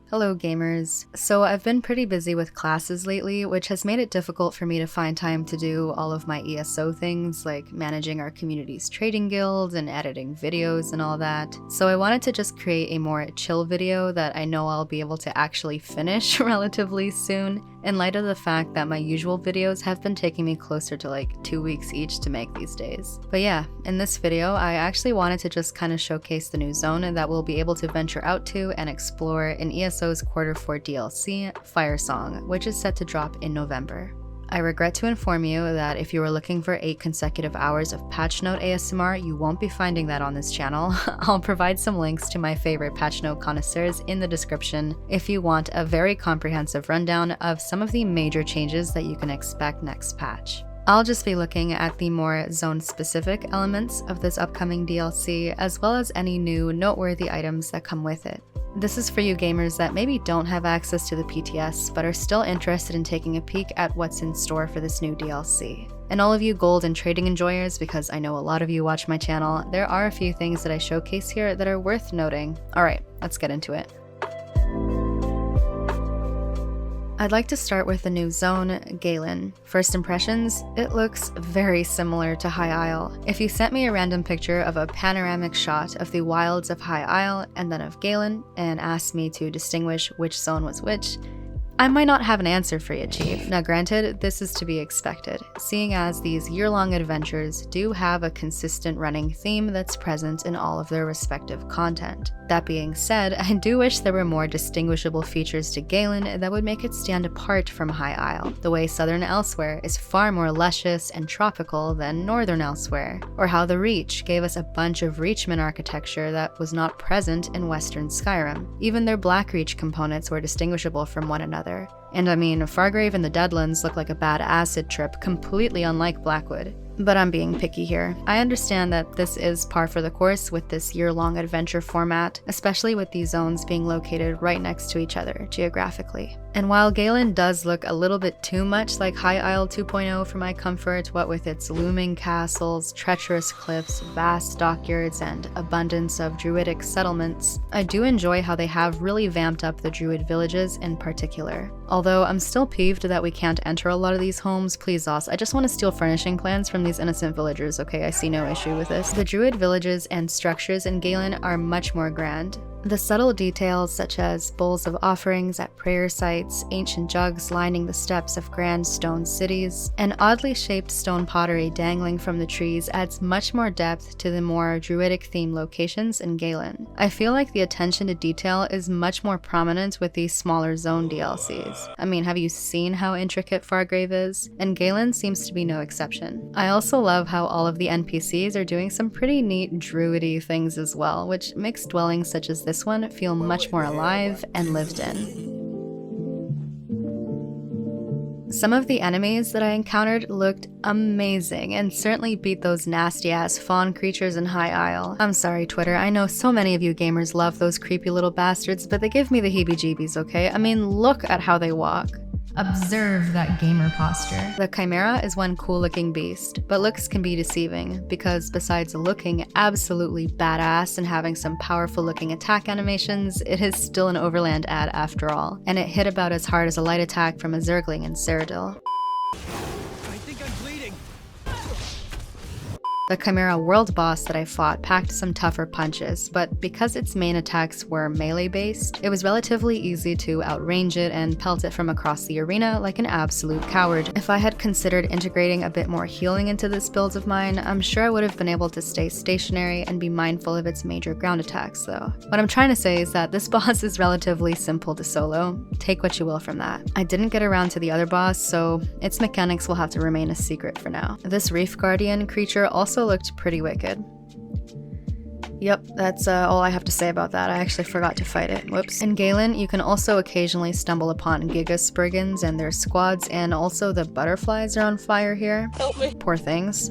Hello gamers. So I've been pretty busy with classes lately, which has made it difficult for me to find time to do all of my ESO things, like managing our community's trading guild and editing videos and all that. So I wanted to just create a more chill video that I know I'll be able to actually finish relatively soon, in light of the fact that my usual videos have been taking me closer to like 2 weeks each to make these days. But yeah, in this video I actually wanted to just kind of showcase the new zone that we'll be able to venture out to and explore in ESO's Q4 DLC, Firesong, which is set to drop in November. I regret to inform you that if you are looking for 8 consecutive hours of patch note ASMR, you won't be finding that on this channel. I'll provide some links to my favorite patch note connoisseurs in the description if you want a very comprehensive rundown of some of the major changes that you can expect next patch. I'll just be looking at the more zone-specific elements of this upcoming DLC, as well as any new noteworthy items that come with it. This is for you gamers that maybe don't have access to the PTS, but are still interested in taking a peek at what's in store for this new DLC. And all of you gold and trading enjoyers, because I know a lot of you watch my channel, there are a few things that I showcase here that are worth noting. Alright, let's get into it. I'd like to start with the new zone, Galen. First impressions, it looks very similar to High Isle. If you sent me a random picture of a panoramic shot of the wilds of High Isle and then of Galen and asked me to distinguish which zone was which, I might not have an answer for you, Chief. Now granted, this is to be expected, seeing as these year-long adventures do have a consistent running theme that's present in all of their respective content. That being said, I do wish there were more distinguishable features to Galen that would make it stand apart from High Isle, the way Southern Elsewhere is far more luscious and tropical than Northern Elsewhere, or how the Reach gave us a bunch of Reachman architecture that was not present in Western Skyrim. Even their Black Reach components were distinguishable from one another. And I mean, Fargrave and the Deadlands look like a bad acid trip, completely unlike Blackwood. But I'm being picky here. I understand that this is par for the course with this year-long adventure format, especially with these zones being located right next to each other geographically. And while Galen does look a little bit too much like High Isle 2.0 for my comfort, what with its looming castles, treacherous cliffs, vast dockyards, and abundance of druidic settlements, I do enjoy how they have really vamped up the druid villages in particular. Although I'm still peeved that we can't enter a lot of these homes, please us, I just want to steal furnishing plans from these innocent villagers, okay? I see no issue with this. The druid villages and structures in Galen are much more grand. The subtle details such as bowls of offerings at prayer sites, ancient jugs lining the steps of grand stone cities, and oddly shaped stone pottery dangling from the trees adds much more depth to the more druidic themed locations in Galen. I feel like the attention to detail is much more prominent with these smaller zone DLCs. I mean, have you seen how intricate Fargrave is? And Galen seems to be no exception. I also love how all of the NPCs are doing some pretty neat druidy things as well, which makes dwellings such as this one feel much more alive and lived in. Some of the enemies that I encountered looked amazing and certainly beat those nasty ass fawn creatures in High Isle. I'm sorry Twitter, I know so many of you gamers love those creepy little bastards, but they give me the heebie-jeebies, okay? I mean, look at how they walk. Observe that gamer posture. The Chimera is one cool looking beast, but looks can be deceiving because besides looking absolutely badass and having some powerful looking attack animations, it is still an Overland ad after all, and it hit about as hard as a light attack from a Zergling in Cyrodiil. The Chimera world boss that I fought packed some tougher punches, but because its main attacks were melee-based, it was relatively easy to outrange it and pelt it from across the arena like an absolute coward. If I had considered integrating a bit more healing into this build of mine, I'm sure I would have been able to stay stationary and be mindful of its major ground attacks though. What I'm trying to say is that this boss is relatively simple to solo. Take what you will from that. I didn't get around to the other boss, so its mechanics will have to remain a secret for now. This Reef Guardian creature also looked pretty wicked. Yep, that's all I have to say about that. I actually forgot to fight it. Whoops. In Galen, you can also occasionally stumble upon Giga Spriggans and their squads, and also the butterflies are on fire here. Help me. Poor things.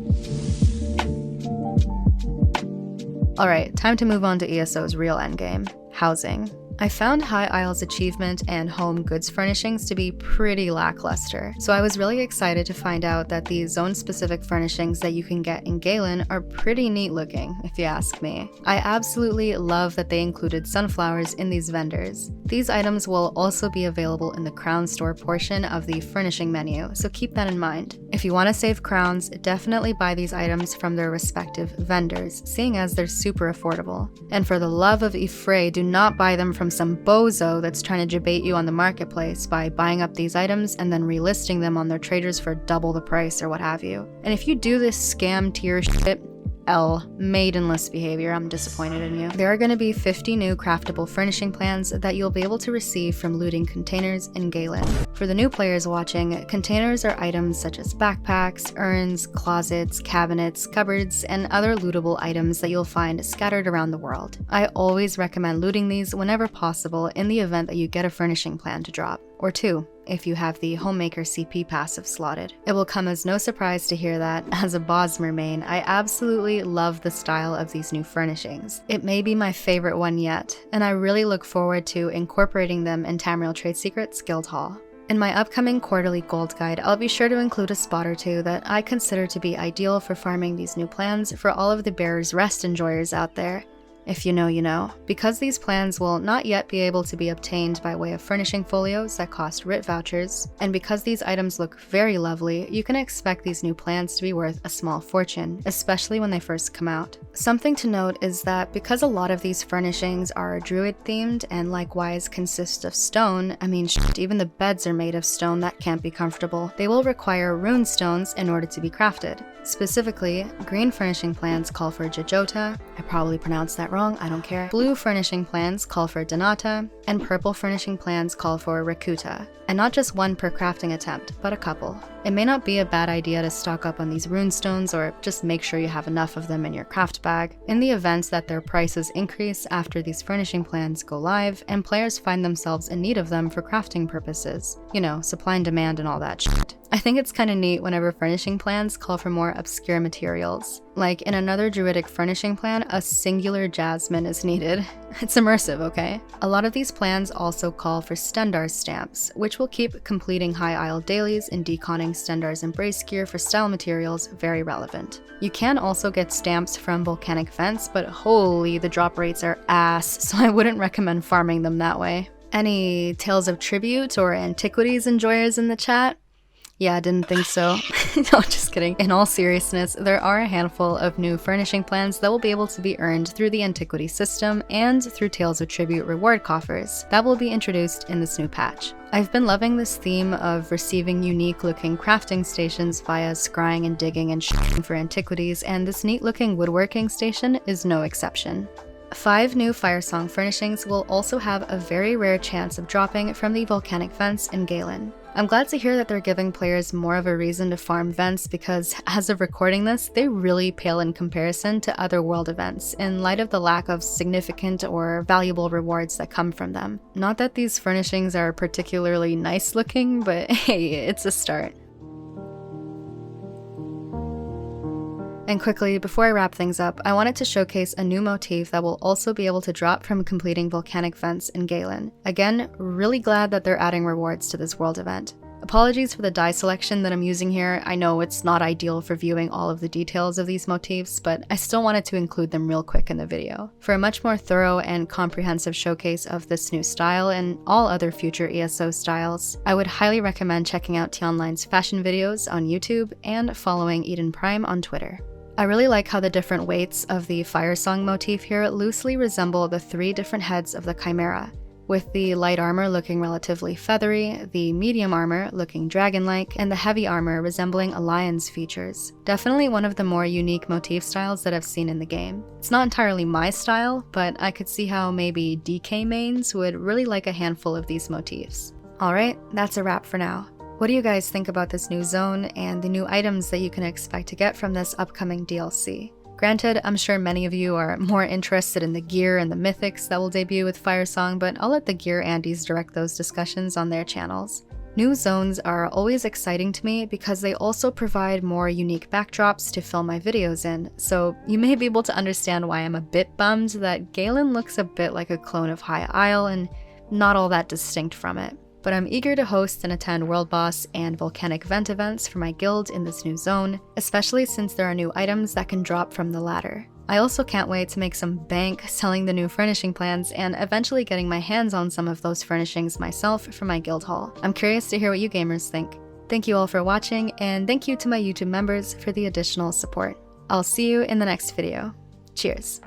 Alright, time to move on to ESO's real endgame, housing. I found High Isle's achievement and home goods furnishings to be pretty lackluster, so I was really excited to find out that the zone-specific furnishings that you can get in Galen are pretty neat looking, if you ask me. I absolutely love that they included sunflowers in these vendors. These items will also be available in the crown store portion of the furnishing menu, so keep that in mind. If you want to save crowns, definitely buy these items from their respective vendors, seeing as they're super affordable. And for the love of Ifray, do not buy them from some bozo that's trying to debate you on the marketplace by buying up these items and then relisting them on their traders for double the price or what have you. And if you do this scam tier shit, maidenless behavior, I'm disappointed in you. There are going to be 50 new craftable furnishing plans that you'll be able to receive from looting containers in Galen. For the new players watching, containers are items such as backpacks, urns, closets, cabinets, cupboards, and other lootable items that you'll find scattered around the world. I always recommend looting these whenever possible in the event that you get a furnishing plan to drop, or two, if you have the Homemaker CP passive slotted. It will come as no surprise to hear that, as a Bosmer main, I absolutely love the style of these new furnishings. It may be my favorite one yet, and I really look forward to incorporating them in Tamriel Trade Secrets Guildhall. In my upcoming quarterly gold guide, I'll be sure to include a spot or two that I consider to be ideal for farming these new plans for all of the Bearer's Rest enjoyers out there. If you know, you know. Because these plans will not yet be able to be obtained by way of furnishing folios that cost writ vouchers, and because these items look very lovely, you can expect these new plans to be worth a small fortune, especially when they first come out. Something to note is that because a lot of these furnishings are druid themed and likewise consist of stone, even the beds are made of stone that can't be comfortable, they will require rune stones in order to be crafted. Specifically, green furnishing plans call for Jajota, I probably pronounced that wrong, I don't care. Blue furnishing plans call for Donata, and purple furnishing plans call for Rakuta. And not just one per crafting attempt, but a couple. It may not be a bad idea to stock up on these runestones or just make sure you have enough of them in your craft bag, in the event that their prices increase after these furnishing plans go live and players find themselves in need of them for crafting purposes. You know, supply and demand and all that shit. I think it's kinda neat whenever furnishing plans call for more obscure materials. Like in another druidic furnishing plan, a singular jasmine is needed. It's immersive, okay? A lot of these plans also call for Stendar stamps, which will keep completing High Isle dailies and deconning Stendar's embrace gear for style materials very relevant. You can also get stamps from volcanic vents, but holy, the drop rates are ass, so I wouldn't recommend farming them that way. Any Tales of Tribute or Antiquities enjoyers in the chat? Yeah, didn't think so. No, just kidding. In all seriousness, there are a handful of new furnishing plans that will be able to be earned through the Antiquity system and through Tales of Tribute reward coffers that will be introduced in this new patch. I've been loving this theme of receiving unique looking crafting stations via scrying and digging and shitting for antiquities, and this neat looking woodworking station is no exception. 5 new Firesong furnishings will also have a very rare chance of dropping from the volcanic vents in Galen. I'm glad to hear that they're giving players more of a reason to farm vents because, as of recording this, they really pale in comparison to other world events in light of the lack of significant or valuable rewards that come from them. Not that these furnishings are particularly nice looking, but hey, it's a start. And quickly, before I wrap things up, I wanted to showcase a new motif that will also be able to drop from completing volcanic vents in Galen. Again, really glad that they're adding rewards to this world event. Apologies for the dye selection that I'm using here. I know it's not ideal for viewing all of the details of these motifs, but I still wanted to include them real quick in the video. For a much more thorough and comprehensive showcase of this new style and all other future ESO styles, I would highly recommend checking out T-Online's fashion videos on YouTube and following Eden Prime on Twitter. I really like how the different weights of the Firesong motif here loosely resemble the 3 different heads of the Chimera, with the light armor looking relatively feathery, the medium armor looking dragon-like, and the heavy armor resembling a lion's features. Definitely one of the more unique motif styles that I've seen in the game. It's not entirely my style, but I could see how maybe DK mains would really like a handful of these motifs. Alright, that's a wrap for now. What do you guys think about this new zone and the new items that you can expect to get from this upcoming DLC? Granted, I'm sure many of you are more interested in the gear and the mythics that will debut with Firesong, but I'll let the gear Andes direct those discussions on their channels. New zones are always exciting to me because they also provide more unique backdrops to film my videos in, so you may be able to understand why I'm a bit bummed that Galen looks a bit like a clone of High Isle and not all that distinct from it. But I'm eager to host and attend World Boss and Volcanic Vent events for my guild in this new zone, especially since there are new items that can drop from the latter. I also can't wait to make some bank selling the new furnishing plans and eventually getting my hands on some of those furnishings myself for my guild haul. I'm curious to hear what you gamers think. Thank you all for watching, and thank you to my YouTube members for the additional support. I'll see you in the next video. Cheers!